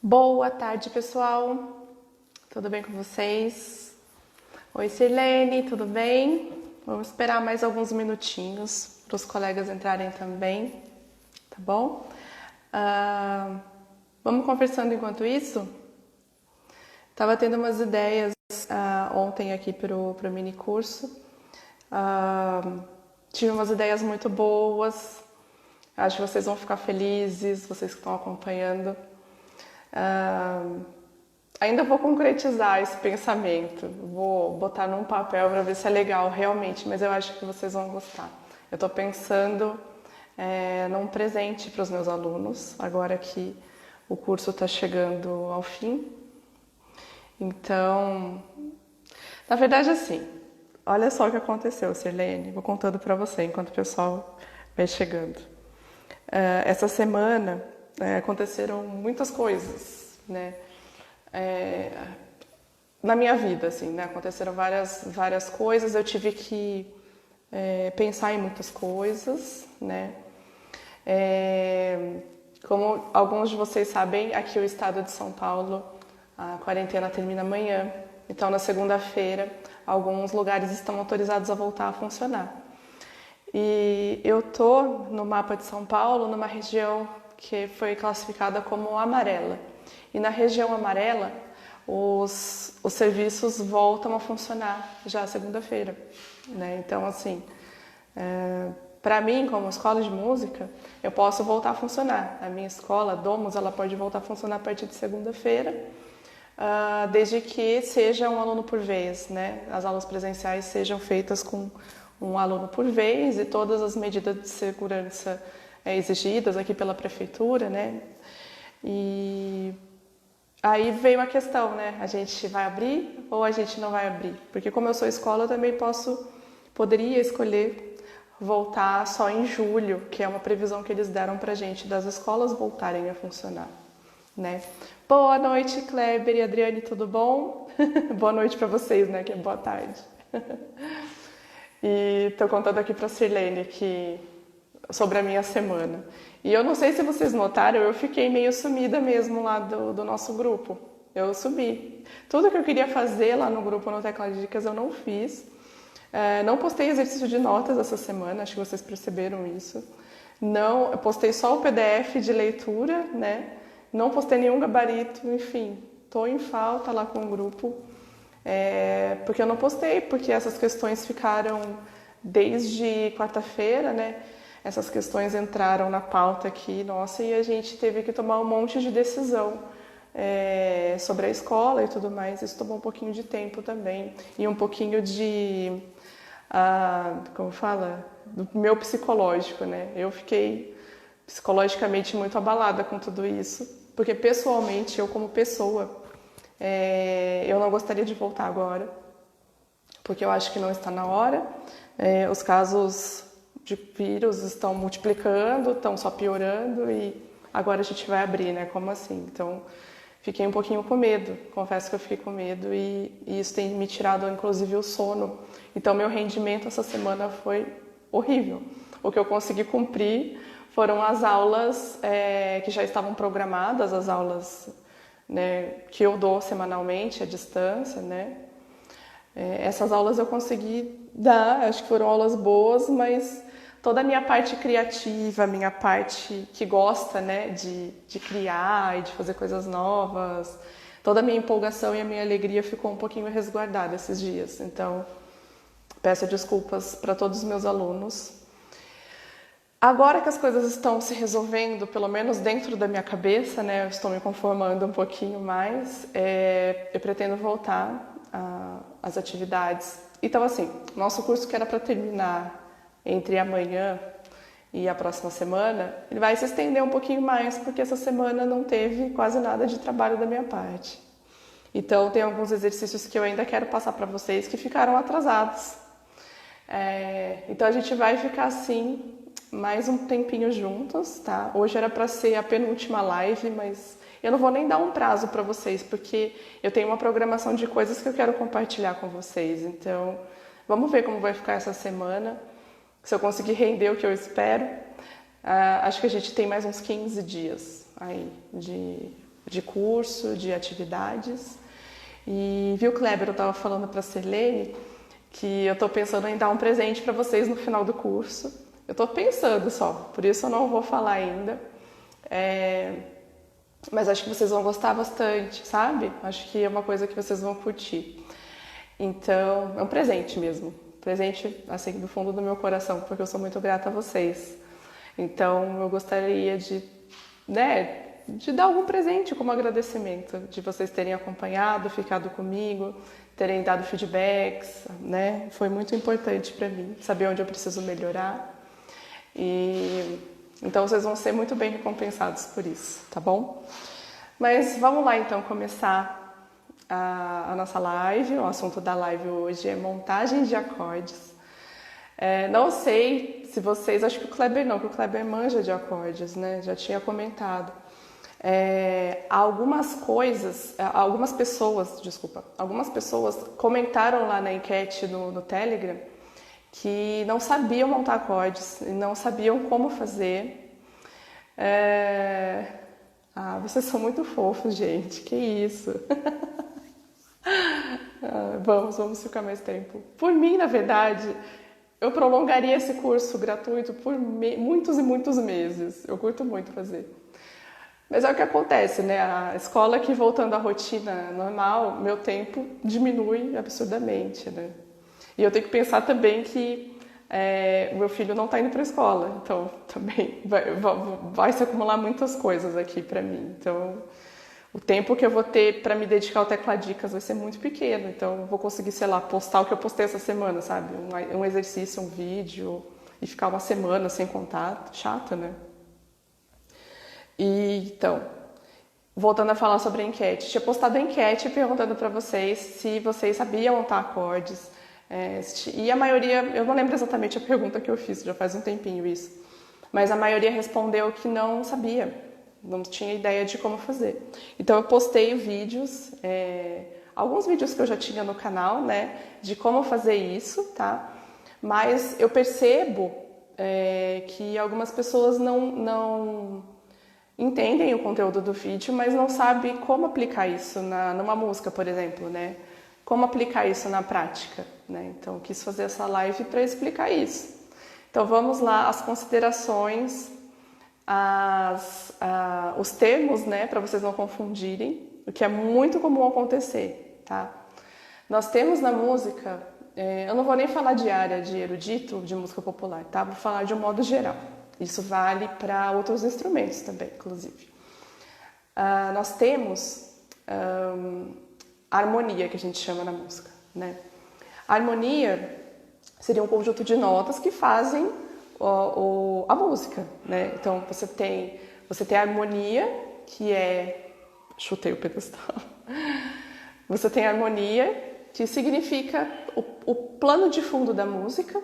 Boa tarde, pessoal. Tudo bem com vocês? Oi, Sirlene, tudo bem? Vamos esperar mais alguns minutinhos para os colegas entrarem também, tá bom? Vamos conversando enquanto isso? Estava tendo umas ideias ontem aqui para o mini curso. Tive umas ideias muito boas. Acho que vocês vão ficar felizes, vocês que estão acompanhando. Ainda vou concretizar esse pensamento, vou botar num papel para ver se é legal realmente, mas eu acho que vocês vão gostar. Eu estou pensando num presente para os meus alunos, agora que o curso está chegando ao fim. Então, na verdade, assim, olha só o que aconteceu, Sirlene, vou contando para você enquanto o pessoal vai chegando. Essa semana aconteceram muitas coisas, né? Na minha vida, assim, né? Aconteceram várias coisas, eu tive que pensar em muitas coisas, né? Como alguns de vocês sabem, aqui no estado de São Paulo, a quarentena termina amanhã. Então, na segunda-feira, alguns lugares estão autorizados a voltar a funcionar. E eu tô no mapa de São Paulo, numa região que foi classificada como amarela. E na região amarela, os serviços voltam a funcionar já segunda-feira, né? Então, assim, para mim, como escola de música, eu posso voltar a funcionar. A minha escola, Domus, ela pode voltar a funcionar a partir de segunda-feira, desde que seja um aluno por vez, né? As aulas presenciais sejam feitas com um aluno por vez e todas as medidas de segurança exigidas aqui pela prefeitura, né? E aí veio a questão, né? A gente vai abrir ou a gente não vai abrir? Porque como eu sou escola, eu também poderia escolher voltar só em julho, que é uma previsão que eles deram pra gente das escolas voltarem a funcionar, né? Boa noite, Kleber e Adriane, tudo bom? Boa noite para vocês, né? Que é boa tarde. E tô contando aqui pra Sirlene sobre a minha semana. E eu não sei se vocês notaram, eu fiquei meio sumida mesmo lá do nosso grupo. Eu sumi. Tudo que eu queria fazer lá no grupo no Tecla de Dicas eu não fiz. Não postei exercício de notas essa semana, acho que vocês perceberam isso. Não, eu postei só o PDF de leitura, né? Não postei nenhum gabarito, enfim. Tô em falta lá com o grupo. Porque eu não postei, porque essas questões ficaram desde quarta-feira, né? Essas questões entraram na pauta aqui, nossa, e a gente teve que tomar um monte de decisão sobre a escola e tudo mais. Isso tomou um pouquinho de tempo também. E um pouquinho como fala? Do meu psicológico, né? Eu fiquei psicologicamente muito abalada com tudo isso, porque pessoalmente, eu como pessoa, eu não gostaria de voltar agora, porque eu acho que não está na hora. Os casos de vírus estão multiplicando, estão só piorando e agora a gente vai abrir, né? Como assim? Então, fiquei um pouquinho com medo, confesso que eu fiquei com medo e isso tem me tirado, inclusive, o sono. Então, meu rendimento essa semana foi horrível. O que eu consegui cumprir foram as aulas que já estavam programadas, as aulas, né, que eu dou semanalmente à distância, né? Essas aulas eu consegui dar, acho que foram aulas boas, mas toda a minha parte criativa, a minha parte que gosta, né, de criar e de fazer coisas novas, toda a minha empolgação e a minha alegria ficou um pouquinho resguardada esses dias. Então, peço desculpas para todos os meus alunos. Agora que as coisas estão se resolvendo, pelo menos dentro da minha cabeça, né, eu estou me conformando um pouquinho mais, eu pretendo voltar às atividades. Então, assim, nosso curso que era para terminar entre amanhã e a próxima semana, ele vai se estender um pouquinho mais, porque essa semana não teve quase nada de trabalho da minha parte. Então, tem alguns exercícios que eu ainda quero passar para vocês que ficaram atrasados. Então, a gente vai ficar assim mais um tempinho juntos, tá? Hoje era para ser a penúltima live, mas eu não vou nem dar um prazo para vocês, porque eu tenho uma programação de coisas que eu quero compartilhar com vocês. Então, vamos ver como vai ficar essa semana. Se eu conseguir render o que eu espero, acho que a gente tem mais uns 15 dias aí de curso, de atividades. E viu, Kleber, eu estava falando para a Selene que eu estou pensando em dar um presente para vocês no final do curso. Eu estou pensando só, por isso eu não vou falar ainda. Mas acho que vocês vão gostar bastante, sabe? Acho que é uma coisa que vocês vão curtir. Então, é um presente mesmo. Presente, assim, do fundo do meu coração, porque eu sou muito grata a vocês. Então, eu gostaria de dar algum presente como agradecimento, de vocês terem acompanhado, ficado comigo, terem dado feedbacks, né? Foi muito importante para mim saber onde eu preciso melhorar. Então vocês vão ser muito bem recompensados por isso, tá bom? Mas vamos lá então começar a nossa live. O assunto da live hoje é montagem de acordes. Não sei se vocês, acho que o Kleber não, porque o Kleber manja de acordes, né? Já tinha comentado. Algumas pessoas comentaram lá na enquete no Telegram que não sabiam montar acordes, não sabiam como fazer. Vocês são muito fofos, gente, que isso. Vamos ficar mais tempo. Por mim, na verdade, eu prolongaria esse curso gratuito por muitos e muitos meses. Eu curto muito fazer. Mas é o que acontece, né? A escola que voltando à rotina normal, meu tempo diminui absurdamente, né? E eu tenho que pensar também que o meu filho não está indo para a escola, então também vai se acumular muitas coisas aqui para mim. Então, o tempo que eu vou ter para me dedicar ao Tecladicas vai ser muito pequeno, então eu vou conseguir, sei lá, postar o que eu postei essa semana, sabe? Um exercício, um vídeo, e ficar uma semana sem contato, chato, né? Então, voltando a falar sobre a enquete, tinha postado a enquete perguntando para vocês se vocês sabiam montar acordes, e a maioria, eu não lembro exatamente a pergunta que eu fiz, já faz um tempinho isso, mas a maioria respondeu que não sabia, não tinha ideia de como fazer. Então eu postei vídeos, alguns vídeos que eu já tinha no canal, né, de como fazer isso, tá? Mas eu percebo que algumas pessoas não entendem o conteúdo do vídeo, mas não sabem como aplicar isso numa música, por exemplo, né? Como aplicar isso na prática, né? Então, eu quis fazer essa live para explicar isso. Então, vamos lá, as considerações, os termos, né? Para vocês não confundirem, o que é muito comum acontecer, tá? Nós temos na música, eu não vou nem falar de área de erudito, de música popular, tá? Vou falar de um modo geral. Isso vale para outros instrumentos também, inclusive. Nós temos a harmonia, que a gente chama na música, né? A harmonia seria um conjunto de notas que fazem a música, né? Então, você tem a harmonia, que é... Chutei o pedestal. Você tem a harmonia, que significa o plano de fundo da música,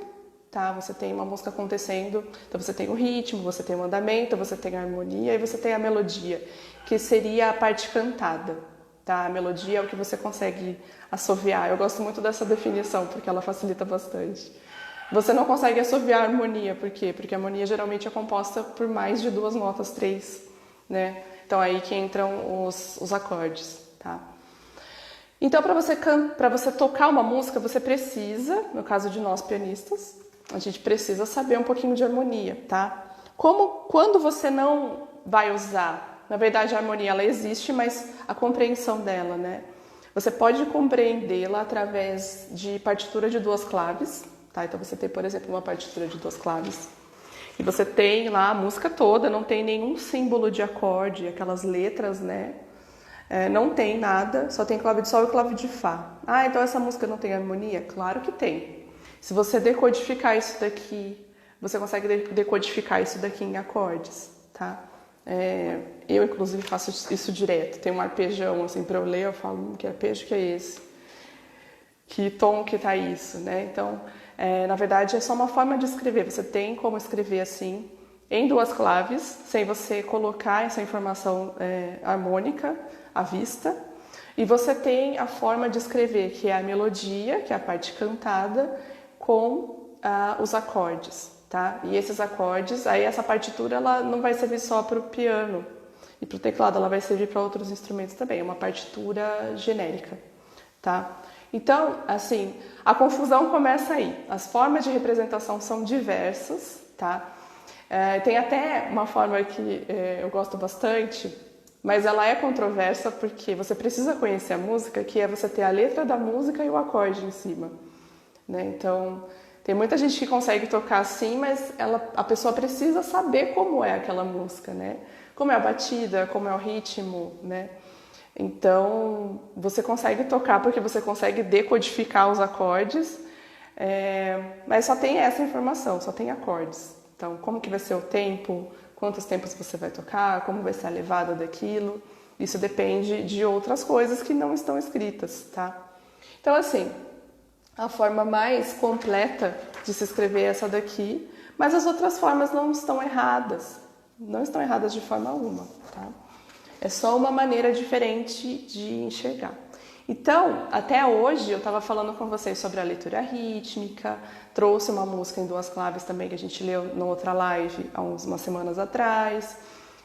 tá? Você tem uma música acontecendo, então você tem o ritmo, você tem o andamento, você tem a harmonia e você tem a melodia, que seria a parte cantada, tá? A melodia é o que você consegue assoviar. Eu gosto muito dessa definição, porque ela facilita bastante. Você não consegue assoviar a harmonia, por quê? Porque a harmonia geralmente é composta por mais de 2 notas, 3, né? Então aí que entram os acordes, tá? Então, para você tocar uma música, você precisa, no caso de nós pianistas, a gente precisa saber um pouquinho de harmonia, tá? Quando você não vai usar, na verdade a harmonia ela existe, mas a compreensão dela, né? Você pode compreendê-la através de partitura de 2 claves, tá? Então você tem, por exemplo, uma partitura de 2 claves e você tem lá a música toda, não tem nenhum símbolo de acorde, aquelas letras, né? Não tem nada, só tem clave de sol e clave de fá. Então essa música não tem harmonia? Claro que tem. Se você decodificar isso daqui, você consegue decodificar isso daqui em acordes, tá? Eu, inclusive, faço isso direto. Tem um arpejão, assim, para eu ler, eu falo, que arpejo que é esse? Que tom que tá isso, né? Então, na verdade, é só uma forma de escrever. Você tem como escrever assim, em 2 claves, sem você colocar essa informação harmônica à vista. E você tem a forma de escrever, que é a melodia, que é a parte cantada, com os acordes, tá? E esses acordes, aí essa partitura ela não vai servir só para o piano. E para o teclado ela vai servir para outros instrumentos também, é uma partitura genérica, tá? Então, assim, a confusão começa aí. As formas de representação são diversas, tá? Tem até uma forma que eu gosto bastante, mas ela é controversa porque você precisa conhecer a música, que é você ter a letra da música e o acorde em cima, né? Então, tem muita gente que consegue tocar assim, mas a pessoa precisa saber como é aquela música, né? Como é a batida, como é o ritmo, né? Então, você consegue tocar porque você consegue decodificar os acordes, mas só tem essa informação, só tem acordes. Então, como que vai ser o tempo, quantos tempos você vai tocar, como vai ser a levada daquilo, isso depende de outras coisas que não estão escritas, tá? Então, assim, a forma mais completa de se escrever é essa daqui, mas as outras formas não estão erradas de forma alguma, tá? É só uma maneira diferente de enxergar. Então, até hoje eu estava falando com vocês sobre a leitura rítmica, trouxe uma música em 2 claves também que a gente leu na outra live há umas semanas atrás.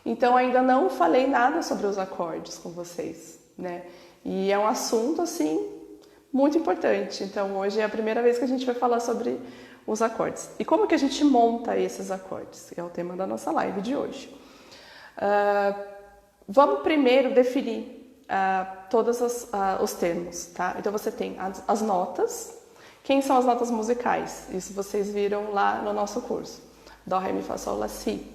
Então, ainda não falei nada sobre os acordes com vocês, né? E é um assunto, assim, muito importante. Então, hoje é a primeira vez que a gente vai falar sobre os acordes. E como que a gente monta esses acordes? É o tema da nossa live de hoje. Vamos primeiro definir todos os termos, tá? Então você tem as notas. Quem são as notas musicais? Isso vocês viram lá no nosso curso. Dó, Ré, Mi, Fá, Sol, Lá, Si.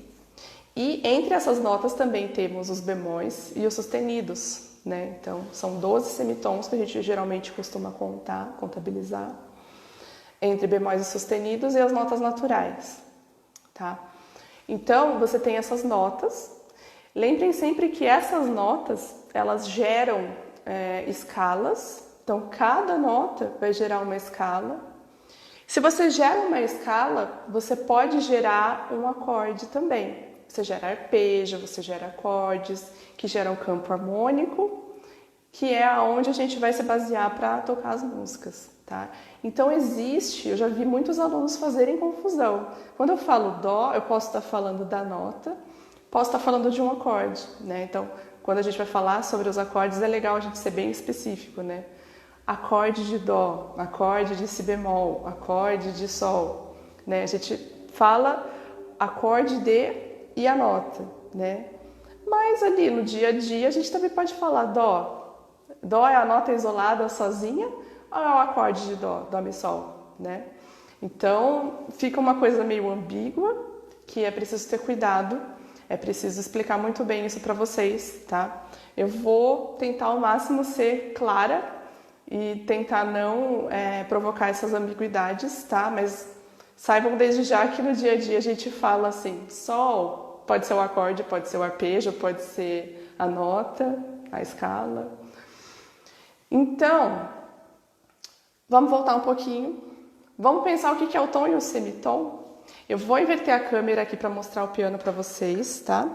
E entre essas notas também temos os bemóis e os sustenidos, né? Então são 12 semitons que a gente geralmente costuma contabilizar entre bemóis e sustenidos e as notas naturais, tá? Então você tem essas notas. Lembrem sempre que essas notas, elas geram escalas, então cada nota vai gerar uma escala. Se você gera uma escala, você pode gerar um acorde também. Você gera arpejo, você gera acordes, que geram campo harmônico, que é onde a gente vai se basear para tocar as músicas, tá? Então eu já vi muitos alunos fazerem confusão. Quando eu falo dó, eu posso estar falando da nota, posso estar falando de um acorde, né? Então, quando a gente vai falar sobre os acordes, é legal a gente ser bem específico, né? Acorde de dó, acorde de si bemol, acorde de sol, né? A gente fala acorde de e a nota, né? Mas ali no dia a dia a gente também pode falar dó. Dó é a nota isolada sozinha ou é o acorde de dó, dó, mi, sol, né? Então, fica uma coisa meio ambígua, que é preciso ter cuidado. É preciso explicar muito bem isso para vocês, tá? Eu vou tentar ao máximo ser clara e tentar não provocar essas ambiguidades, tá? Mas saibam desde já que no dia a dia a gente fala assim, sol, pode ser o acorde, pode ser o arpejo, pode ser a nota, a escala. Então, vamos voltar um pouquinho. Vamos pensar o que é o tom e o semitom? Eu vou inverter a câmera aqui para mostrar o piano para vocês, tá?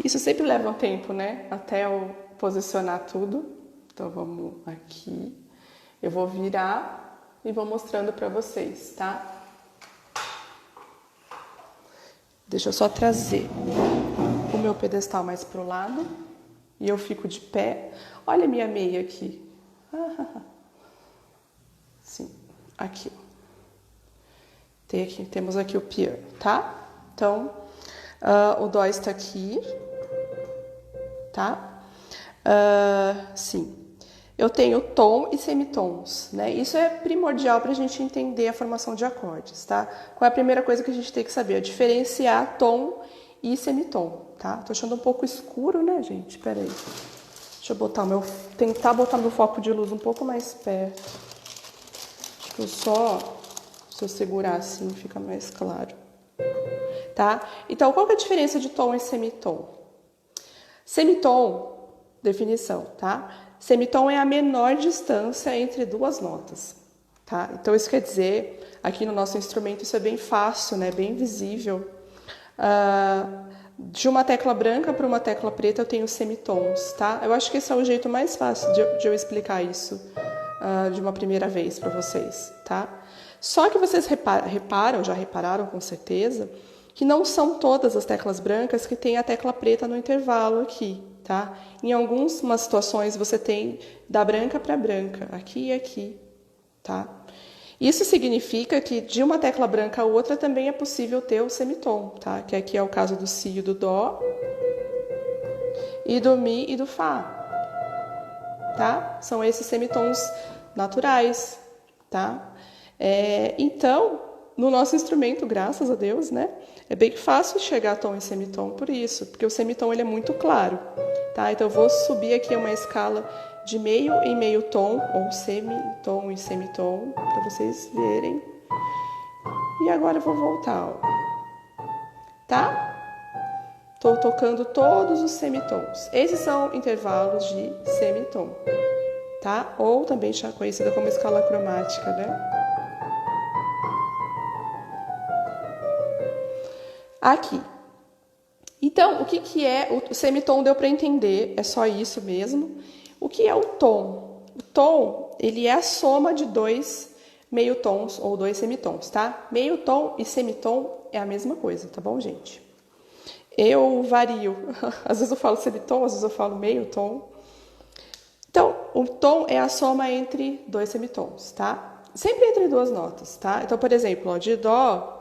Isso sempre leva um tempo, né? Até eu posicionar tudo. Então, vamos aqui. Eu vou virar e vou mostrando para vocês, tá? Deixa eu só trazer o meu pedestal mais pro lado. E eu fico de pé. Olha a minha meia aqui. Sim, aqui. Temos aqui o piano, tá? Então, o dó está aqui, tá? Sim. Eu tenho tom e semitons, né? Isso é primordial para a gente entender a formação de acordes, tá? Qual é a primeira coisa que a gente tem que saber? É diferenciar tom e semitom, tá? Tô achando um pouco escuro, né, gente? Pera aí. Deixa eu tentar botar meu foco de luz um pouco mais perto. Acho que se eu segurar assim, fica mais claro. Tá? Então, qual que é a diferença de tom e semitom? Semitom, definição, tá? Semitom é a menor distância entre duas notas, tá? Então, isso quer dizer, aqui no nosso instrumento, isso é bem fácil, né? Bem visível. De uma tecla branca para uma tecla preta, eu tenho semitons, tá? Eu acho que esse é o jeito mais fácil de eu explicar isso de uma primeira vez para vocês, tá? Só que vocês já repararam com certeza, que não são todas as teclas brancas que tem a tecla preta no intervalo aqui, tá? Em algumas situações você tem da branca para branca, aqui e aqui, tá? Isso significa que de uma tecla branca a outra também é possível ter o semitom, tá? Que aqui é o caso do si e do dó, e do mi e do fá, tá? São esses semitons naturais, tá? Então, no nosso instrumento, graças a Deus, né? É bem fácil chegar a tom e semitom por isso, porque o semitom ele é muito claro, tá? Então eu vou subir aqui uma escala de meio em meio tom, ou semitom e semitom, para vocês verem. E agora eu vou voltar, ó. Tá? Estou tocando todos os semitons. Esses são intervalos de semitom, tá? Ou também conhecida como escala cromática, né? Aqui. Então, o que é o semitom? Deu para entender, é só isso mesmo. O que é o tom? O tom, ele é a soma de dois meio tons ou dois semitons, tá? Meio tom e semitom é a mesma coisa, tá bom, gente? Eu vario. Às vezes eu falo semitom, às vezes eu falo meio tom. Então, o tom é a soma entre dois semitons, tá? Sempre entre duas notas, tá? Então, por exemplo, ó, de dó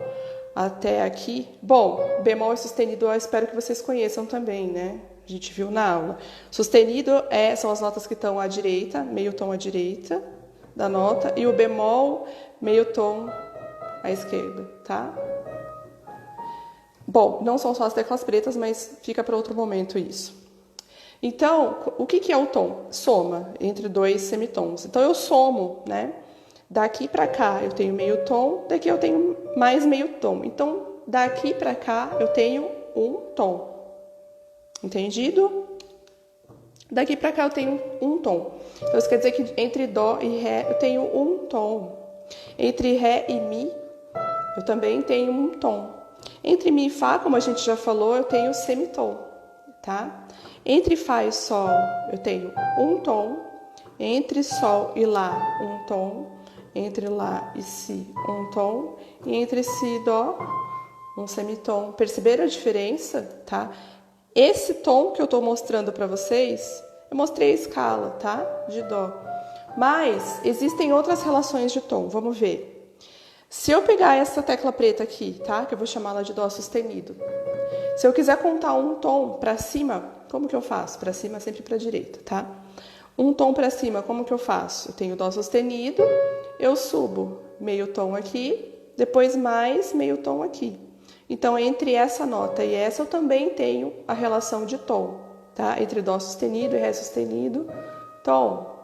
até aqui. Bom, bemol e sustenido eu espero que vocês conheçam também, né? A gente viu na aula. Sustenido são as notas que estão à direita, meio tom à direita da nota, e o bemol, meio tom à esquerda, tá? Bom, não são só as teclas pretas, mas fica para outro momento isso. Então, o que é o tom? Soma entre dois semitons. Então, eu somo, né? Daqui para cá eu tenho meio tom, daqui eu tenho mais meio tom. Então, daqui para cá eu tenho um tom. Entendido? Daqui para cá eu tenho um tom. Então, isso quer dizer que entre dó e ré eu tenho um tom. Entre ré e mi eu também tenho um tom. Entre mi e fá, como a gente já falou, eu tenho semitom, tá? Entre fá e sol eu tenho um tom. Entre sol e lá, um tom. Entre lá e si, um tom. E entre si e dó, um semitom. Perceberam a diferença, tá? Esse tom que eu estou mostrando para vocês, eu mostrei a escala, tá? De dó. Mas existem outras relações de tom, vamos ver. Se eu pegar essa tecla preta aqui, tá? Que eu vou chamar ela de dó sustenido. Se eu quiser contar um tom para cima, como que eu faço? Para cima sempre para a direita, tá? Um tom para cima, como que eu faço? Eu tenho dó sustenido, eu subo meio tom aqui, depois mais meio tom aqui. Então, entre essa nota e essa, eu também tenho a relação de tom, tá? Entre dó sustenido e ré sustenido, tom.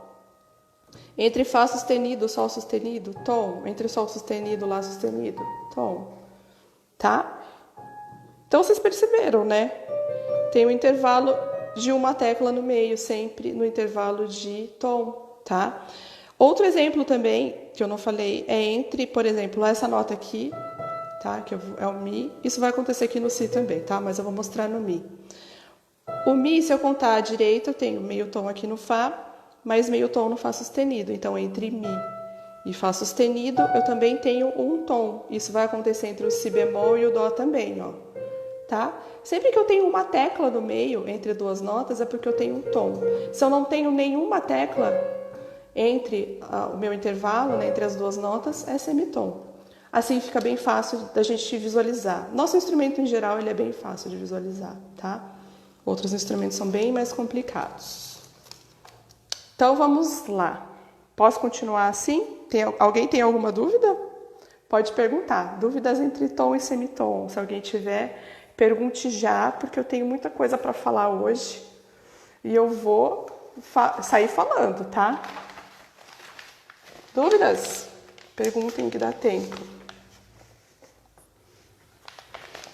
Entre fá sustenido, sol sustenido, tom. Entre sol sustenido, lá sustenido, tom. Tá? Então, vocês perceberam, né? Tem um intervalo de uma tecla no meio, sempre no intervalo de tom, tá? Outro exemplo também, que eu não falei, é entre, por exemplo, essa nota aqui, tá? Que é o mi. Isso vai acontecer aqui no si também, tá? Mas eu vou mostrar no mi. O mi, se eu contar à direita, eu tenho meio tom aqui no fá, mais meio tom no fá sustenido. Então, entre mi e fá sustenido, eu também tenho um tom. Isso vai acontecer entre o si bemol e o dó também, ó. Tá? Sempre que eu tenho uma tecla no meio, entre duas notas, é porque eu tenho um tom. Se eu não tenho nenhuma tecla entre o meu intervalo, né, entre as duas notas, é semitom. Assim fica bem fácil da gente visualizar. Nosso instrumento, em geral, ele é bem fácil de visualizar, tá? Outros instrumentos são bem mais complicados. Então, vamos lá. Posso continuar assim? Alguém tem alguma dúvida? Pode perguntar. Dúvidas entre tom e semitom. Se alguém tiver, pergunte já, porque eu tenho muita coisa para falar hoje. E eu vou sair falando, tá? Dúvidas? Perguntem que dá tempo.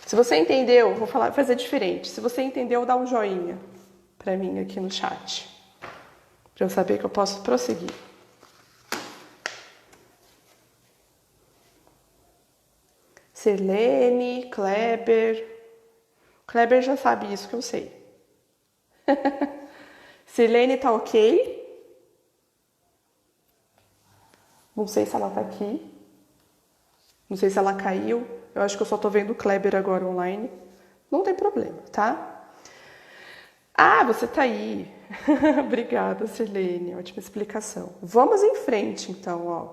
Se você entendeu, vou fazer diferente. Se você entendeu, dá um joinha para mim aqui no chat, para eu saber que eu posso prosseguir. Sirlene, Kleber. Kleber já sabe isso que eu sei. Sirlene tá ok? Não sei se ela tá aqui. Não sei se ela caiu. Eu acho que eu só tô vendo o Kleber agora online. Não tem problema, tá? Ah, você tá aí. Obrigada, Silene. Ótima explicação. Vamos em frente, então, ó.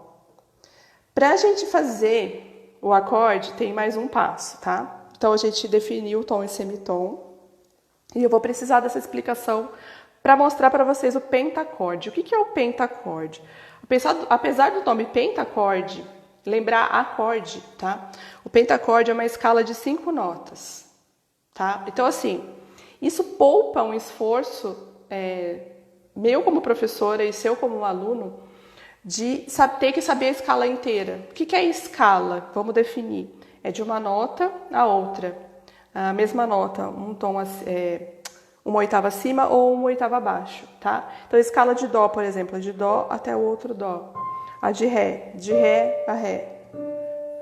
Pra gente fazer o acorde, tem mais um passo, tá? Então, a gente definiu o tom e semitom. E eu vou precisar dessa explicação para mostrar para vocês o pentacorde. O que é o pentacorde? Apesar do nome pentacorde, lembrar acorde, tá? O pentacorde é uma escala de 5 notas, tá? Então, assim, isso poupa um esforço meu como professora e seu como aluno de ter que saber a escala inteira. O que é escala? Vamos definir. É de uma nota a outra. A mesma nota, um tom, uma oitava acima ou uma oitava abaixo, tá? Então, a escala de dó, por exemplo, é de dó até o outro dó. A de ré a ré,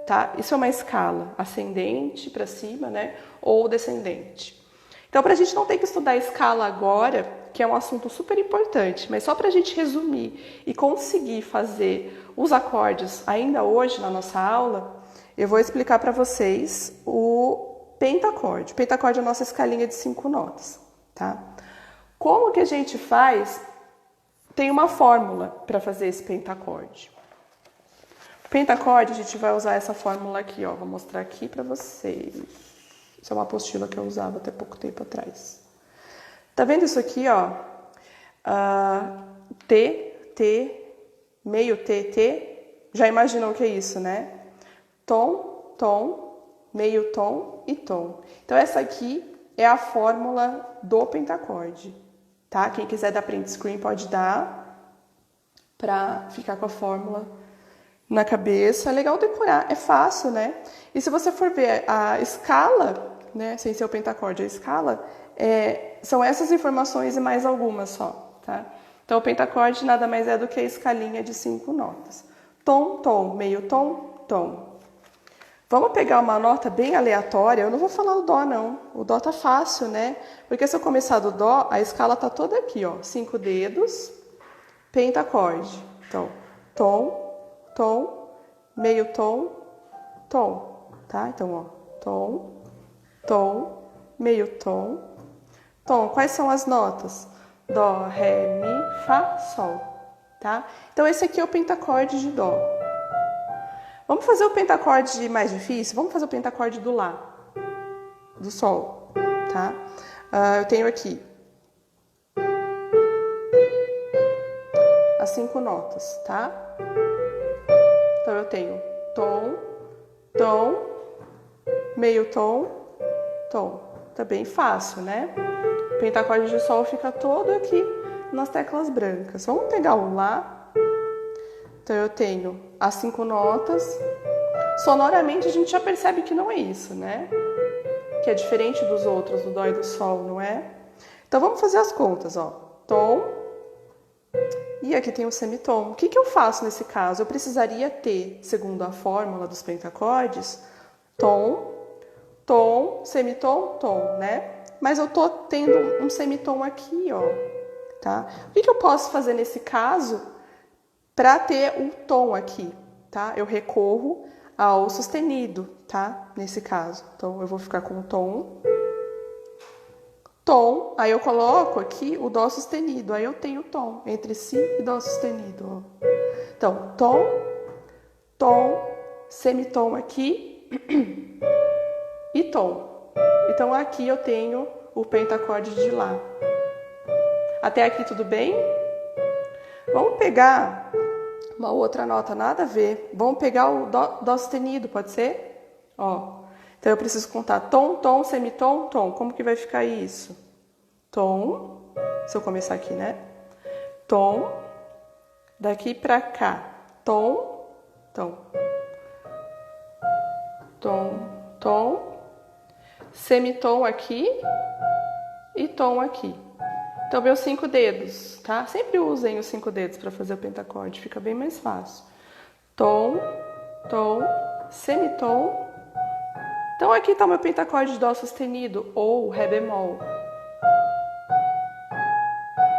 tá? Isso é uma escala ascendente para cima, né? Ou descendente. Então, para a gente não ter que estudar a escala agora, que é um assunto super importante, mas só para a gente resumir e conseguir fazer os acordes ainda hoje na nossa aula, eu vou explicar para vocês o pentacorde. O pentacorde é a nossa escalinha de 5 notas, tá? Como que a gente faz? Tem uma fórmula para fazer esse pentacorde. O pentacorde, a gente vai usar essa fórmula aqui, ó. Vou mostrar aqui para vocês. Isso é uma apostila que eu usava até pouco tempo atrás. Tá vendo isso aqui, ó? T, meio T. Já imaginou o que é isso, né? Tom, tom, meio tom e tom. Então, essa aqui é a fórmula do pentacorde, tá? Quem quiser dar print screen pode dar para ficar com a fórmula na cabeça. É legal decorar, é fácil, né? E se você for ver a escala, né, sem ser o pentacorde, a escala, são essas informações e mais algumas só, tá? Então, o pentacorde nada mais é do que a escalinha de 5 notas. Tom, tom, meio tom, tom. Vamos pegar uma nota bem aleatória. Eu não vou falar o dó, não. O dó tá fácil, né? Porque se eu começar do dó, a escala tá toda aqui, ó. 5 dedos, pentacorde. Então, tom, tom, meio tom, tom, tá? Então, ó, tom, tom, meio tom, tom. Quais são as notas? Dó, ré, mi, fá, sol, tá? Então, esse aqui é o pentacorde de dó. Vamos fazer o pentacorde mais difícil? Vamos fazer o pentacorde do lá, do sol, tá? Eu tenho aqui as 5 notas, tá? Então, eu tenho tom, tom, meio tom, tom. Tá bem fácil, né? O pentacorde de sol fica todo aqui nas teclas brancas. Vamos pegar o lá. Então, eu tenho as 5 notas. Sonoramente, a gente já percebe que não é isso, né? Que é diferente dos outros, do dó e do sol, não é? Então, vamos fazer as contas, ó. Tom. E aqui tem o semitom. O que eu faço nesse caso? Eu precisaria ter, segundo a fórmula dos pentacordes, tom, tom, semitom, tom, né? Mas eu tô tendo um semitom aqui, ó. Tá? O que eu posso fazer nesse caso para ter o tom aqui, tá? Eu recorro ao sustenido, tá? Nesse caso. Então, eu vou ficar com tom, tom, aí eu coloco aqui o dó sustenido, aí eu tenho tom entre si e dó sustenido, ó. Então, tom, tom, semitom aqui e tom. Então, aqui eu tenho o pentacorde de lá. Até aqui tudo bem? Vamos pegar uma outra nota, nada a ver. Vamos pegar o dó sustenido, pode ser? Ó. Então, eu preciso contar tom, tom, semitom, tom. Como que vai ficar isso? Tom, se eu começar aqui, né? Tom, daqui pra cá. Tom, tom. Tom, tom. Semitom aqui e tom aqui. Então, meus 5 dedos, tá? Sempre usem os 5 dedos para fazer o pentacorde, fica bem mais fácil. Tom, tom, semitom. Então, aqui está o meu pentacorde de dó sustenido ou ré bemol.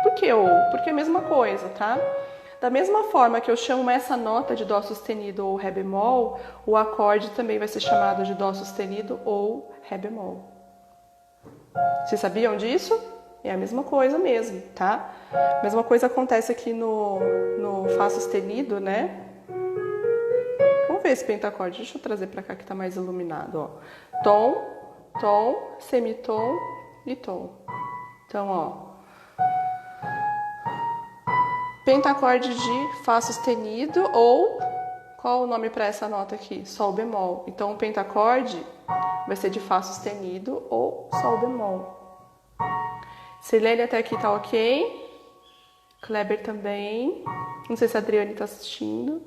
Por que ou? Porque é a mesma coisa, tá? da mesma forma que eu chamo essa nota de Dó sustenido ou Ré bemol, o acorde também vai ser chamado de Dó sustenido ou Ré bemol. Vocês sabiam disso? É a mesma coisa mesmo, tá? A mesma coisa acontece aqui no Fá sustenido, né? Vamos ver esse pentacorde. Deixa eu trazer pra cá que tá mais iluminado, ó. Tom, tom, semitom e tom. Então, ó. Pentacorde de Fá sustenido ou... Qual o nome para essa nota aqui? Sol bemol. Então, o pentacorde vai ser de Fá sustenido ou Sol bemol. Silene até aqui tá ok. Kleber também. Não sei se a Adriane tá assistindo.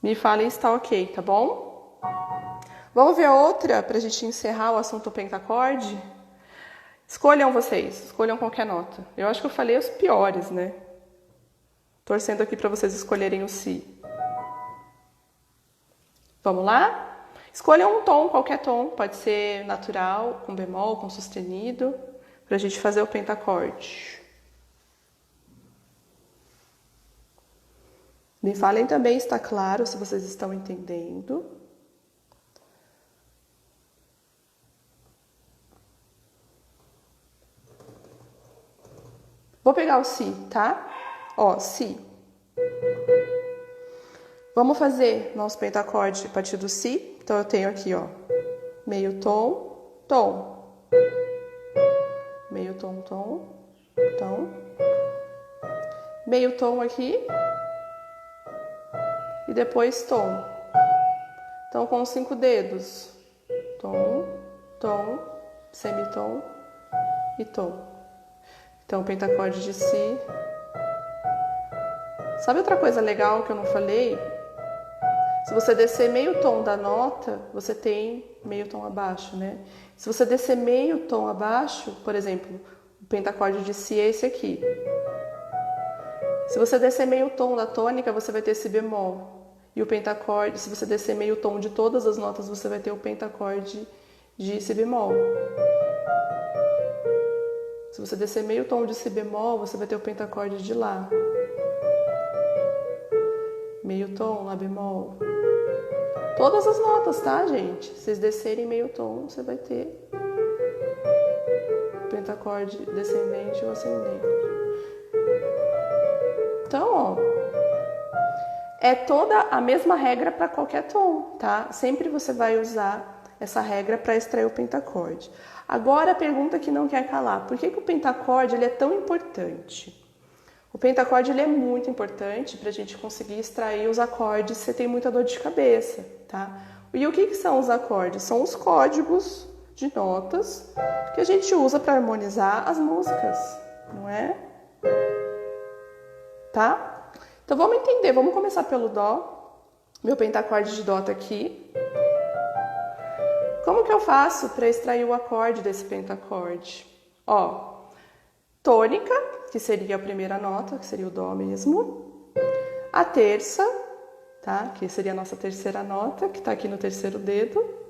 Me falem se tá ok, tá bom? Vamos ver outra pra gente encerrar o assunto pentacorde? Escolham vocês, escolham qualquer nota. Eu acho que eu falei os piores, né? Torcendo aqui para vocês escolherem o Si. Vamos lá? Escolham um tom, qualquer tom. Pode ser natural, com bemol, com sustenido, para a gente fazer o pentacorde. Me falem também se está claro, se vocês estão entendendo. Vou pegar o Si, tá? Ó, Si. Vamos fazer nosso pentacorde a partir do Si. Então, eu tenho aqui, ó, meio tom, tom. Meio tom, tom, tom. Meio tom aqui. E depois tom. Então, com os 5 dedos. Tom, tom, semitom e tom. Então, pentacorde de Si. Sabe outra coisa legal que eu não falei? Se você descer meio tom da nota, você tem meio tom abaixo, né? Se você descer meio tom abaixo, por exemplo, o pentacorde de Si é esse aqui. Se você descer meio tom da tônica, você vai ter Si bemol. E o pentacorde, se você descer meio tom de todas as notas, você vai ter o pentacorde de Si bemol. Se você descer meio tom de Si bemol, você vai ter o pentacorde de Lá. Meio tom, Lá bemol. Todas as notas, tá, gente? Se vocês descerem meio tom, você vai ter pentacorde descendente ou ascendente. Então, ó, é toda a mesma regra para qualquer tom, tá? Sempre você vai usar essa regra para extrair o pentacorde. Agora a pergunta que não quer calar: por que o pentacorde ele é tão importante? O pentacorde ele é muito importante para a gente conseguir extrair os acordes se você tem muita dor de cabeça, tá? E o que são os acordes? São os códigos de notas que a gente usa para harmonizar as músicas, não é? Tá? Então vamos entender, vamos começar pelo Dó. Meu pentacorde de Dó tá aqui. Como que eu faço para extrair o acorde desse pentacorde? Ó, tônica, que seria a primeira nota, que seria o Dó mesmo. A terça, tá? Que seria a nossa terceira nota, que tá aqui no terceiro dedo.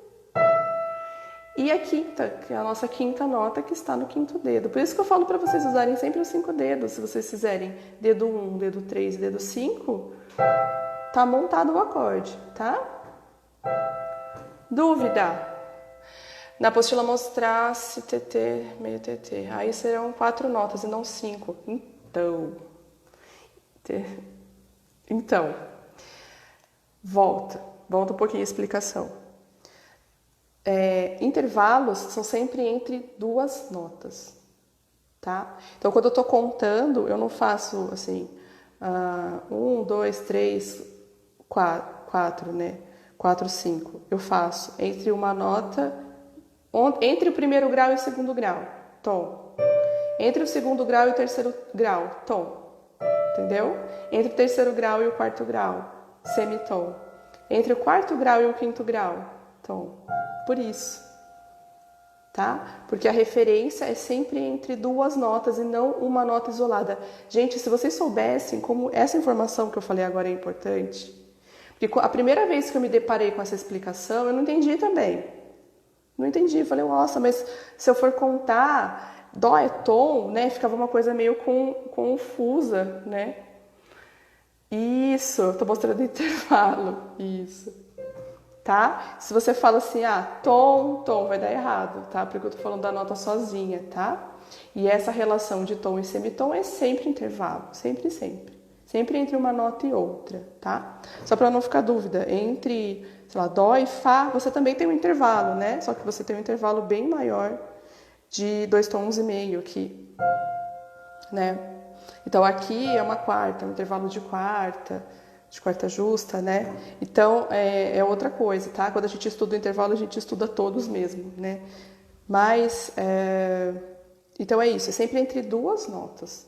E a quinta, que é a nossa quinta nota, que está no quinto dedo. Por isso que eu falo para vocês usarem sempre os 5 dedos. Se vocês fizerem dedo 1, dedo 3 e dedo 5, tá montado o acorde, tá? Dúvida? Na apostila mostrasse TT, meio TT. Aí serão 4 notas e não 5. Então, volta um pouquinho a explicação. Intervalos são sempre entre 2 notas, tá? Então, quando eu tô contando, eu não faço assim, 1, 2, 3, 4, né? 4, 5. Eu faço entre uma nota, entre o primeiro grau e o segundo grau, tom. Entre o segundo grau e o terceiro grau, tom. Entendeu? Entre o terceiro grau e o quarto grau, semitom. Entre o quarto grau e o quinto grau, tom. Por isso, tá? Porque a referência é sempre entre 2 notas e não uma nota isolada. Gente, se vocês soubessem como essa informação que eu falei agora é importante, porque a primeira vez que eu me deparei com essa explicação, eu não entendi também. Não entendi, falei, nossa, mas se eu for contar, Dó é tom, né? Ficava uma coisa meio confusa, né? Isso, eu tô mostrando o intervalo. Isso. Tá? Se você fala assim, tom, vai dar errado, tá? Porque eu tô falando da nota sozinha, tá? E essa relação de tom e semitom é sempre intervalo, sempre, sempre. Sempre entre uma nota e outra, tá? Só para não ficar dúvida, entre, sei lá, dó e fá, você também tem um intervalo, né? Só que você tem um intervalo bem maior de 2 tons e meio aqui, né? Então aqui é uma quarta, um intervalo de quarta justa, né? Então é outra coisa, tá? Quando a gente estuda o intervalo, a gente estuda todos mesmo, né? Mas, então é isso, é sempre entre duas notas,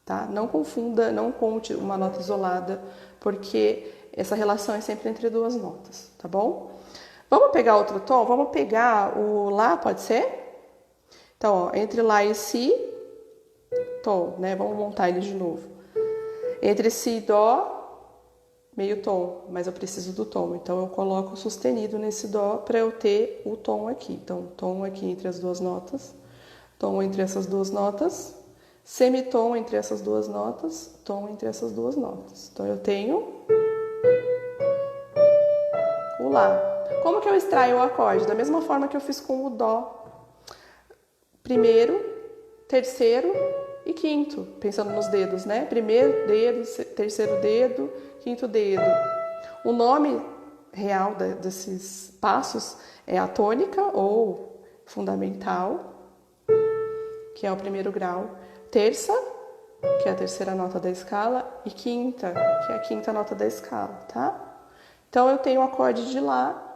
tá? Não confunda, não conte uma nota isolada, porque essa relação é sempre entre duas notas, tá bom? Vamos pegar outro tom? Vamos pegar o Lá, pode ser? Então, ó, entre Lá e Si, tom, né? Vamos montar ele de novo. Entre Si e Dó, meio tom, mas eu preciso do tom. Então, eu coloco o sustenido nesse Dó para eu ter o tom aqui. Então, tom aqui entre as duas notas, tom entre essas duas notas, semitom entre essas duas notas, tom entre essas duas notas. Então, eu tenho o Lá. Como que eu extraio o acorde? Da mesma forma que eu fiz com o Dó. Primeiro, terceiro e quinto, pensando nos dedos, né? Primeiro dedo, terceiro dedo, quinto dedo. O nome real desses passos é a tônica ou fundamental, que é o primeiro grau, terça, que é a terceira nota da escala, e quinta, que é a quinta nota da escala, tá? Então eu tenho o acorde de Lá.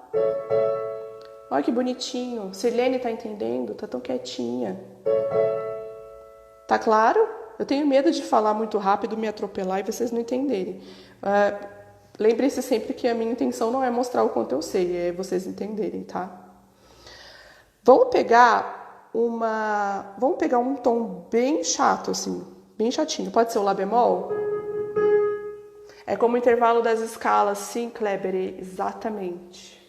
Olha que bonitinho. Sirlene tá entendendo? Tá tão quietinha. Tá claro? Eu tenho medo de falar muito rápido, me atropelar e vocês não entenderem. Lembre-se sempre que a minha intenção não é mostrar o quanto eu sei, é vocês entenderem, tá? Vamos pegar um tom bem chato, assim, bem chatinho. Pode ser o Lá bemol? É como o intervalo das escalas, sim, Kleber, exatamente.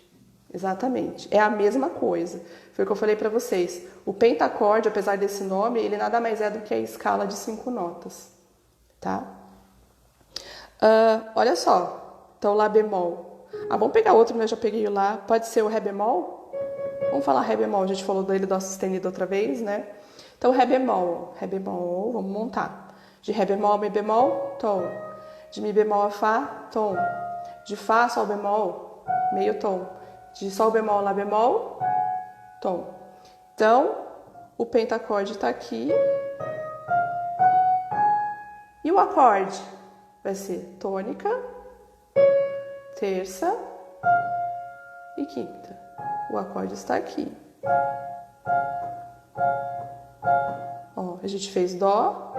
Exatamente. É a mesma coisa. Foi o que eu falei para vocês. O pentacorde, apesar desse nome, ele nada mais é do que a escala de 5 notas, tá? Olha só. Então, Lá bemol. Vamos pegar outro, né? Eu já peguei o Lá. Pode ser o Ré bemol? Vamos falar Ré bemol. A gente falou dele Dó sustenido outra vez, né? Então, Ré bemol. Ré bemol, vamos montar. De Ré bemol a Mi bemol, tom. De Mi bemol a Fá, tom. De Fá a Sol bemol, meio tom. De Sol bemol a Lá bemol, tom. Então, o pentacorde está aqui. E o acorde vai ser tônica, terça e quinta. O acorde está aqui. Ó, a gente fez Dó,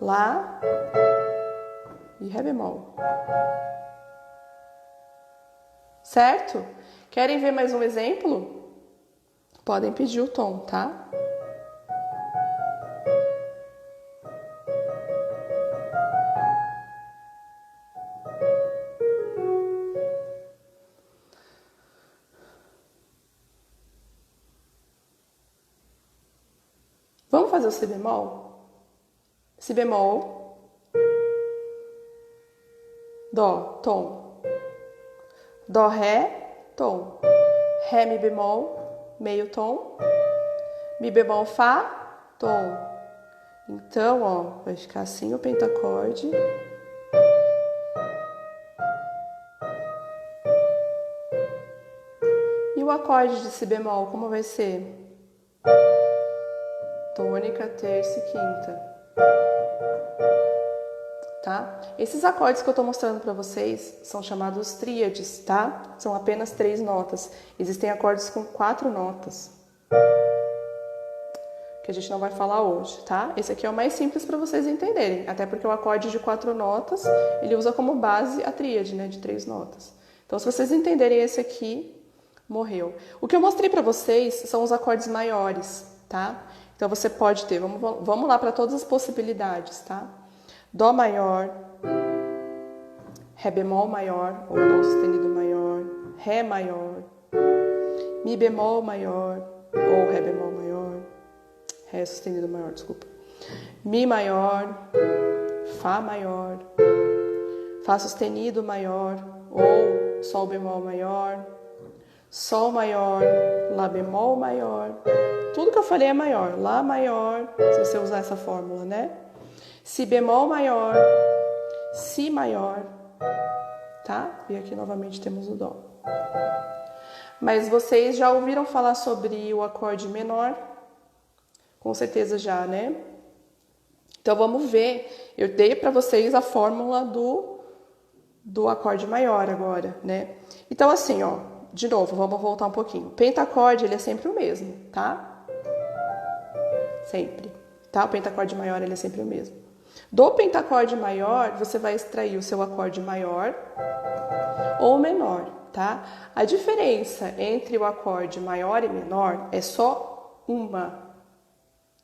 Lá e Ré bemol. Certo? Querem ver mais um exemplo? Podem pedir o tom, tá? Vamos fazer o Si bemol? Si bemol, Dó, tom. Dó, Ré, tom. Ré, Mi bemol, meio tom. Mi bemol, Fá, tom. Então, ó, vai ficar assim o pentacorde. E o acorde de Si bemol, como vai ser? Tônica, terça e quinta. Tá? Esses acordes que eu tô mostrando para vocês são chamados tríades, tá? São apenas 3 notas. Existem acordes com 4 notas, que a gente não vai falar hoje, tá? Esse aqui é o mais simples para vocês entenderem, até porque o acorde de 4 notas, ele usa como base a tríade, né, de 3 notas. Então, se vocês entenderem esse aqui, morreu. O que eu mostrei para vocês são os acordes maiores, tá? Então, você pode ter, vamos lá para todas as possibilidades, tá? Dó maior, Ré bemol maior, ou Dó sustenido maior, Ré maior, Mi bemol maior, ou Ré bemol maior, Ré sustenido maior, desculpa. Mi maior, Fá maior, Fá sustenido maior ou Sol bemol maior, Sol maior, Lá bemol maior. Tudo que eu falei é maior. Lá maior, se você usar essa fórmula, né? Si bemol maior, Si maior, tá? E aqui novamente temos o Dó. Mas vocês já ouviram falar sobre o acorde menor? Com certeza já, né? Então vamos ver. Eu dei para vocês a fórmula do acorde maior agora, né? Então assim, ó, de novo, vamos voltar um pouquinho. O pentacorde, ele é sempre o mesmo, tá? Sempre, tá? O pentacorde maior, ele é sempre o mesmo. Do pentacorde maior, você vai extrair o seu acorde maior ou menor, tá? A diferença entre o acorde maior e menor é só uma,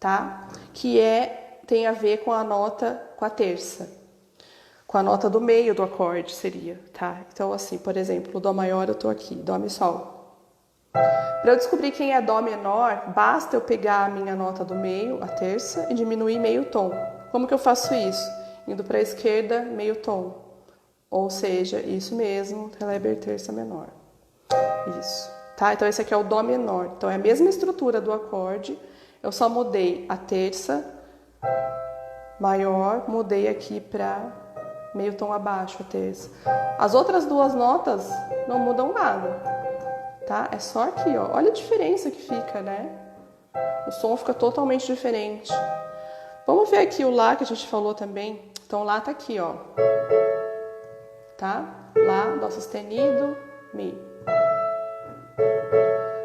tá? Que tem a ver com a nota, com a terça. Com a nota do meio do acorde seria, tá? Então, assim, por exemplo, o Dó maior eu tô aqui, Dó mi Sol. Para eu descobrir quem é Dó menor, basta eu pegar a minha nota do meio, a terça, e diminuir meio tom. Como que eu faço isso? Indo para a esquerda, meio tom. Ou seja, isso mesmo, Reléber terça menor. Isso, tá? Então esse aqui é o Dó menor. Então é a mesma estrutura do acorde, eu só mudei a terça maior, mudei aqui para meio tom abaixo a terça. As outras duas notas não mudam nada, tá? É só aqui, ó. Olha a diferença que fica, né? O som fica totalmente diferente. Vamos ver aqui o Lá que a gente falou também. Então, Lá tá aqui, ó. Tá? Lá, Dó sustenido, Mi.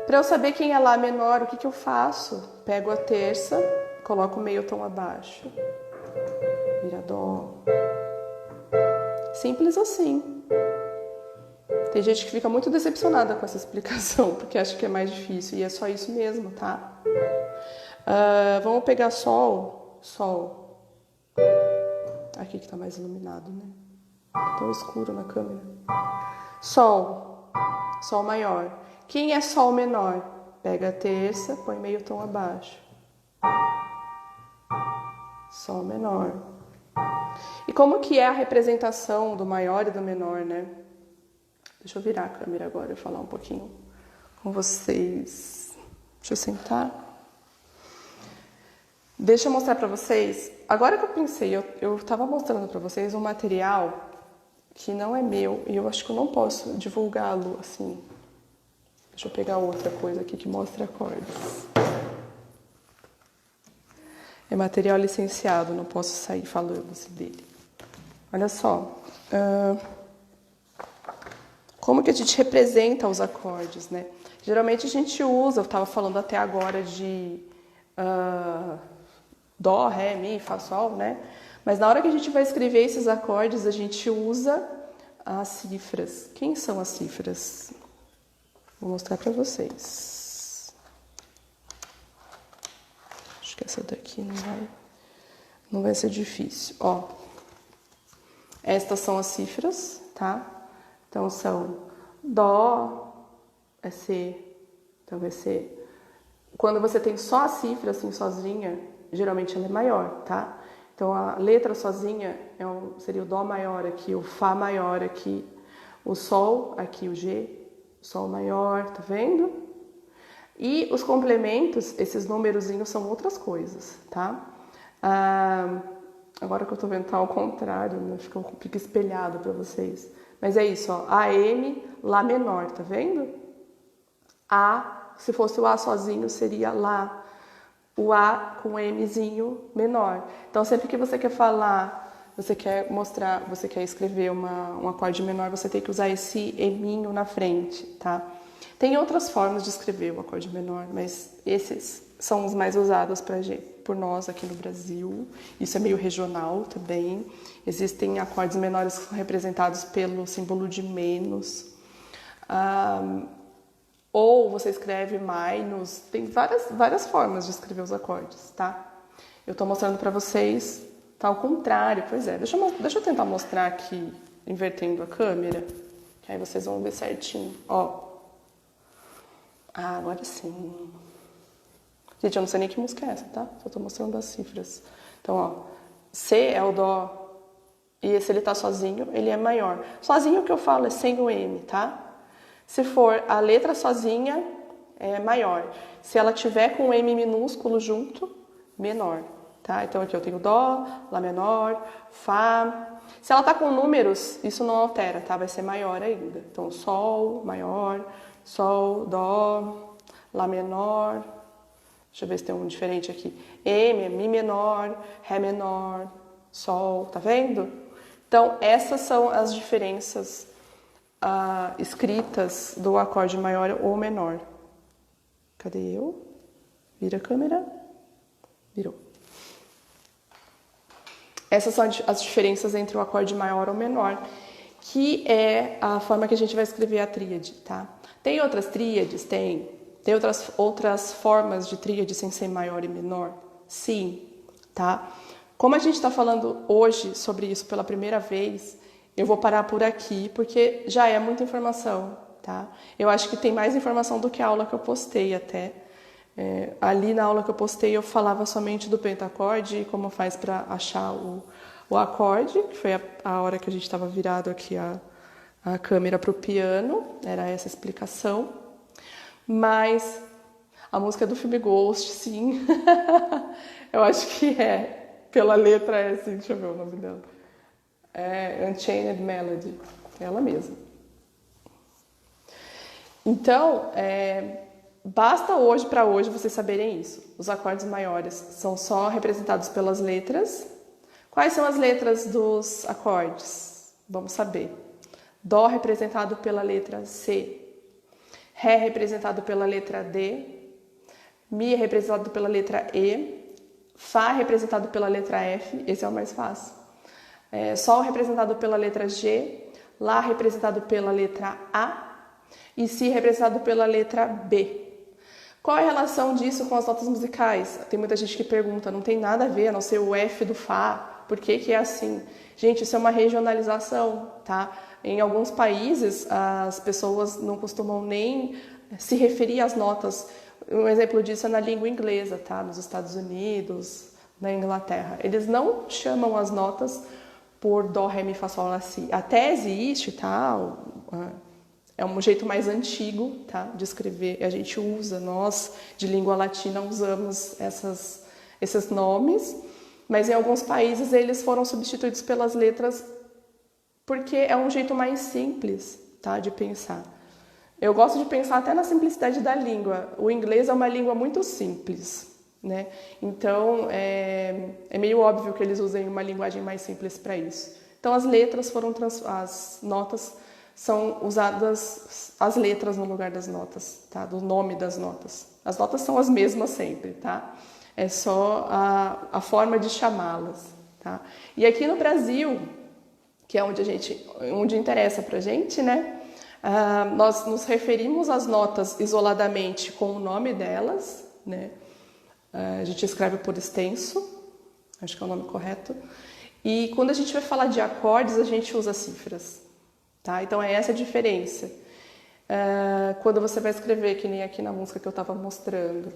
Para eu saber quem é Lá menor, o que que eu faço? Pego a terça, coloco meio tom abaixo. Vira Dó. Simples assim. Tem gente que fica muito decepcionada com essa explicação, porque acha que é mais difícil, e é só isso mesmo, tá? Vamos pegar Sol. Sol. Aqui que tá mais iluminado, né? Tá tão escuro na câmera. Sol. Sol maior. Quem é Sol menor? Pega a terça, põe meio tom abaixo. Sol menor. E como que é a representação do maior e do menor, né? Deixa eu virar a câmera agora e falar um pouquinho com vocês. Deixa eu sentar. Deixa eu mostrar pra vocês. Agora que eu pensei, eu tava mostrando pra vocês um material que não é meu e eu acho que eu não posso divulgá-lo assim. Deixa eu pegar outra coisa aqui que mostra acordes. É material licenciado, não posso sair falando dele. Olha só. Como que a gente representa os acordes, né? Geralmente a gente usa, eu estava falando até agora de Dó, Ré, Mi, Fá, Sol, né? Mas na hora que a gente vai escrever esses acordes, a gente usa as cifras. Quem são as cifras? Vou mostrar para vocês. Acho que essa daqui não vai ser difícil. Ó, estas são as cifras, tá? Então são Dó, é C, então vai ser... Quando você tem só a cifra assim sozinha, geralmente ela é maior, tá? Então a letra sozinha seria o Dó maior aqui, o Fá maior aqui, o Sol aqui, o G, Sol maior, tá vendo? E os complementos, esses númerozinhos são outras coisas, tá? Agora que eu tô vendo tá ao contrário, né? Fica espelhado para vocês. Mas é isso, ó, AM, Lá menor, tá vendo? A, se fosse o A sozinho, seria Lá. O A com Mzinho menor. Então, sempre que você quer falar, você quer mostrar, você quer escrever um acorde menor, você tem que usar esse Eminho na frente, tá? Tem outras formas de escrever o acorde menor, mas esses são os mais usados por nós aqui no Brasil. Isso é meio regional também. Existem acordes menores que são representados pelo símbolo de menos. Ou você escreve minus, tem várias formas de escrever os acordes, tá? Eu tô mostrando pra vocês, tá ao contrário, pois é. Deixa eu tentar mostrar aqui, invertendo a câmera, que aí vocês vão ver certinho, ó. Agora sim. Gente, eu não sei nem que música é essa, tá? Só tô mostrando as cifras. Então, ó, C é o Dó, e se ele tá sozinho, ele é maior. Sozinho que eu falo é sem o M, tá? Se for a letra sozinha, é maior. Se ela tiver com o M minúsculo junto, menor, tá? Então aqui eu tenho Dó, Lá menor, Fá. Se ela tá com números, isso não altera, tá? Vai ser maior ainda. Então Sol, maior, Sol, Dó, Lá menor. Deixa eu ver se tem um diferente aqui. M é Mi menor, Ré menor, Sol, tá vendo? Então essas são as diferenças escritas do acorde maior ou menor. Cadê eu? Vira a câmera. Virou. Essas são as diferenças entre o acorde maior ou menor, que é a forma que a gente vai escrever a tríade, tá? Tem outras tríades? Tem outras formas de tríade sem ser maior e menor? Sim, tá? Como a gente está falando hoje sobre isso pela primeira vez, eu vou parar por aqui, porque já é muita informação, tá? Eu acho que tem mais informação do que a aula que eu postei até. Ali na aula que eu postei eu falava somente do pentacorde e como faz para achar o acorde, que foi a hora que a gente estava virado aqui a câmera para o piano, era essa a explicação. Mas a música é do filme Ghost, sim. Eu acho que pela letra é assim, deixa eu ver o nome dela. É Unchained Melody, ela mesma. Então, basta para hoje vocês saberem isso. Os acordes maiores são só representados pelas letras. Quais são as letras dos acordes? Vamos saber. Dó representado pela letra C. Ré representado pela letra D. Mi representado pela letra E. Fá representado pela letra F. Esse é o mais fácil. Sol representado pela letra G. Lá representado pela letra A. E Si representado pela letra B. Qual é a relação disso com as notas musicais? Tem muita gente que pergunta, não tem nada a ver, a não ser o F do Fá, por que é assim? Gente, isso é uma regionalização, tá? Em alguns países, as pessoas não costumam nem se referir às notas. Um exemplo disso é na língua inglesa, tá? Nos Estados Unidos, na Inglaterra. Eles não chamam as notas por Dó, Ré, Mi, Fá, Sol, Lá, Si. Até existe, tá? É um jeito mais antigo, tá, de escrever. A gente usa, nós de língua latina usamos esses nomes, mas em alguns países eles foram substituídos pelas letras porque é um jeito mais simples, tá, de pensar. Eu gosto de pensar até na simplicidade da língua. O inglês é uma língua muito simples, né? Então é meio óbvio que eles usem uma linguagem mais simples para isso. Então as letras as notas são usadas as letras no lugar das notas, tá? Do nome das notas. As notas são as mesmas sempre, tá? É só a forma de chamá-las, tá? E aqui no Brasil, que é onde interessa pra gente, né? Nós nos referimos às notas isoladamente com o nome delas, né? A gente escreve por extenso, acho que é o nome correto. E quando a gente vai falar de acordes, a gente usa cifras. Tá? Então é essa a diferença. Quando você vai escrever, que nem aqui na música que eu estava mostrando,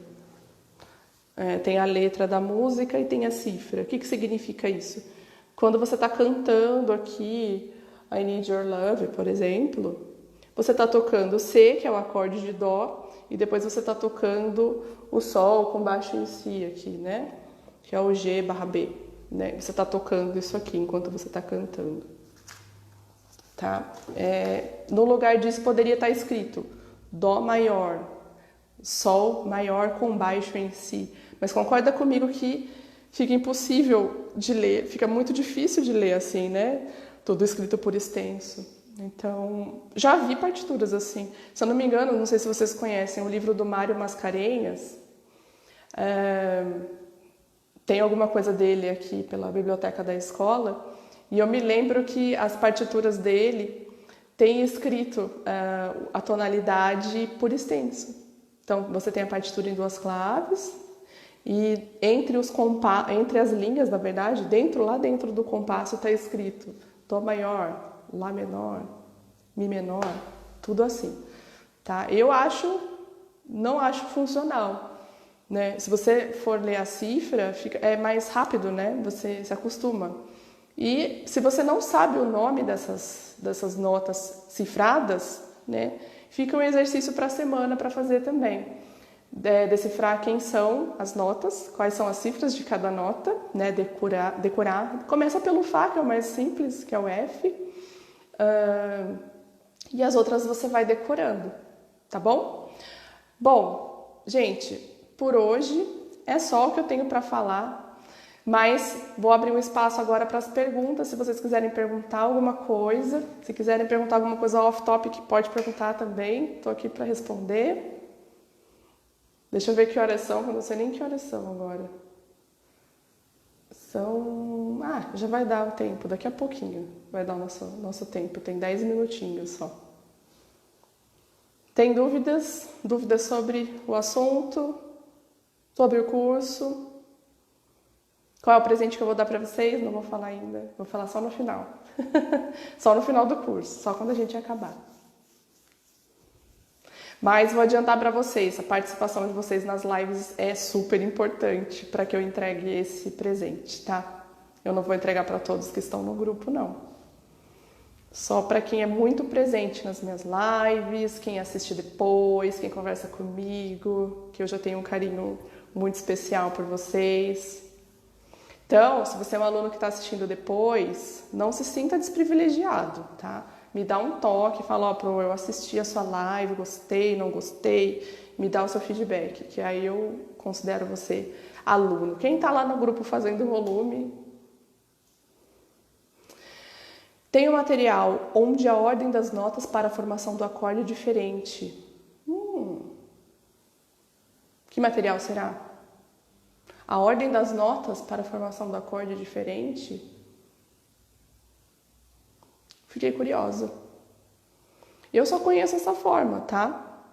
tem a letra da música e tem a cifra. O que significa isso? Quando você está cantando aqui I Need Your Love, por exemplo, você está tocando C, que é o acorde de Dó, e depois você está tocando o Sol com baixo em Si aqui, né? Que é o G/B. Né? Você está tocando isso aqui enquanto você está cantando. Tá? No lugar disso poderia estar escrito Dó maior, Sol maior com baixo em Si. Mas concorda comigo que fica impossível de ler, fica muito difícil de ler assim, né? Tudo escrito por extenso. Então, já vi partituras assim. Se eu não me engano, não sei se vocês conhecem o livro do Mário Mascarenhas. Tem alguma coisa dele aqui pela biblioteca da escola. E eu me lembro que as partituras dele têm escrito a tonalidade por extenso. Então, você tem a partitura em 2 claves e entre as linhas, na verdade, lá dentro do compasso está escrito Dó maior, Lá menor, Mi menor, tudo assim. Tá? Eu não acho funcional. né? Se você for ler a cifra, é mais rápido, né? Você se acostuma. E se você não sabe o nome dessas notas cifradas, né? Fica um exercício para a semana para fazer também. Decifrar quem são as notas, quais são as cifras de cada nota, né? Decorar. Começa pelo Fá, que é o mais simples, que é o F. E as outras você vai decorando, tá bom? Bom, gente, por hoje é só o que eu tenho para falar. Mas vou abrir um espaço agora para as perguntas, se vocês quiserem perguntar alguma coisa. Se quiserem perguntar alguma coisa off-topic, pode perguntar também. Estou aqui para responder. Deixa eu ver que horas são, que eu não sei nem que horas são agora. São... já vai dar o tempo, daqui a pouquinho vai dar o nosso tempo. Tem 10 minutinhos só. Tem dúvidas? Dúvidas sobre o assunto? Sobre o curso? Qual é o presente que eu vou dar para vocês? Não vou falar ainda. Vou falar só no final. Só no final do curso. Só quando a gente acabar. Mas vou adiantar para vocês. A participação de vocês nas lives é super importante para que eu entregue esse presente, tá? Eu não vou entregar para todos que estão no grupo, não. Só para quem é muito presente nas minhas lives, quem assiste depois, quem conversa comigo, que eu já tenho um carinho muito especial por vocês. Então, se você é um aluno que está assistindo depois, não se sinta desprivilegiado, tá? Me dá um toque, fala, Pro, eu assisti a sua live, gostei, não gostei, me dá o seu feedback, que aí eu considero você aluno. Quem está lá no grupo fazendo volume, tem um material onde a ordem das notas para a formação do acorde é diferente. Que material será? A ordem das notas para a formação do acorde é diferente? Fiquei curiosa. Eu só conheço essa forma, tá?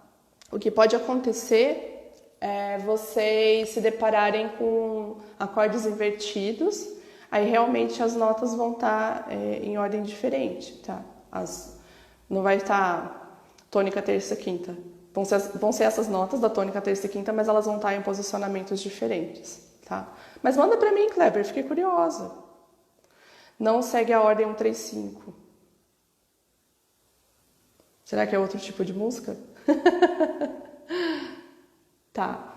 O que pode acontecer é vocês se depararem com acordes invertidos, aí realmente as notas vão estar em ordem diferente, tá? Não vai estar tônica, terça, quinta. Vão ser essas notas da tônica, terça e quinta, mas elas vão estar em posicionamentos diferentes, tá? Mas manda pra mim, Kleber, fiquei curiosa. Não segue a ordem 1, 3, 5. Será que é outro tipo de música? Tá.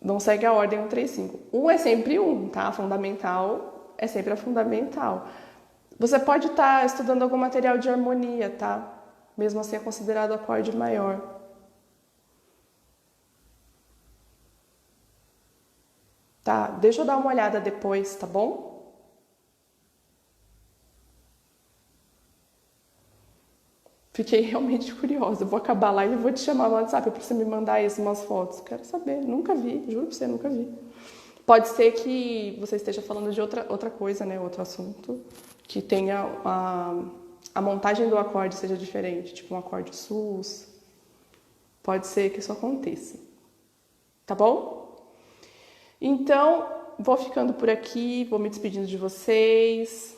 Não segue a ordem 1, 3, 5. 1 é sempre 1, tá? A fundamental é sempre a fundamental. Você pode estar estudando algum material de harmonia, tá? Mesmo assim é considerado acorde maior. Tá, deixa eu dar uma olhada depois, tá bom? Fiquei realmente curiosa. Eu vou acabar lá e vou te chamar no WhatsApp para você me mandar umas fotos. Quero saber, nunca vi, juro pra você, nunca vi. Pode ser que você esteja falando de outra coisa, né? Outro assunto, que tenha a montagem do acorde seja diferente, tipo um acorde sus. Pode ser que isso aconteça. Tá bom? Então, vou ficando por aqui, vou me despedindo de vocês.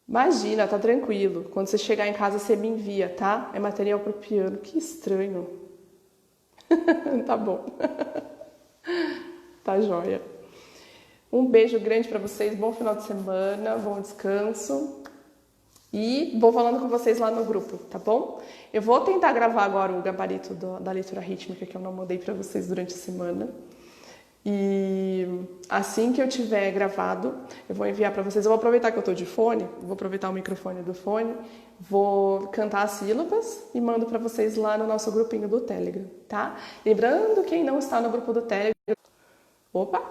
Imagina, tá tranquilo. Quando você chegar em casa, você me envia, tá? É material pro piano. Que estranho. Tá bom. Tá joia. Um beijo grande pra vocês, bom final de semana, bom descanso. E vou falando com vocês lá no grupo, tá bom? Eu vou tentar gravar agora o gabarito da leitura rítmica que eu não mandei pra vocês durante a semana. E assim que eu tiver gravado, eu vou enviar para vocês. Eu vou aproveitar que eu estou de fone, vou aproveitar o microfone do fone, vou cantar as sílabas e mando para vocês lá no nosso grupinho do Telegram, tá? Lembrando, quem não está no grupo do Telegram... Opa!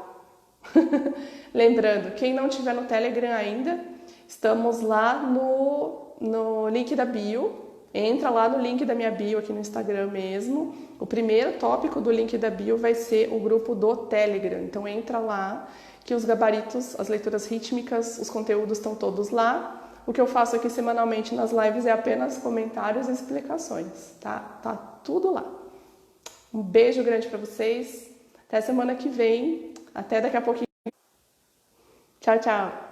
Lembrando, quem não estiver no Telegram ainda, estamos lá no link da bio. Entra lá no link da minha bio aqui no Instagram mesmo. O primeiro tópico do link da bio vai ser o grupo do Telegram. Então entra lá que os gabaritos, as leituras rítmicas, os conteúdos estão todos lá. O que eu faço aqui semanalmente nas lives é apenas comentários e explicações, tá? Tá tudo lá. Um beijo grande para vocês. Até semana que vem. Até daqui a pouquinho. Tchau, tchau.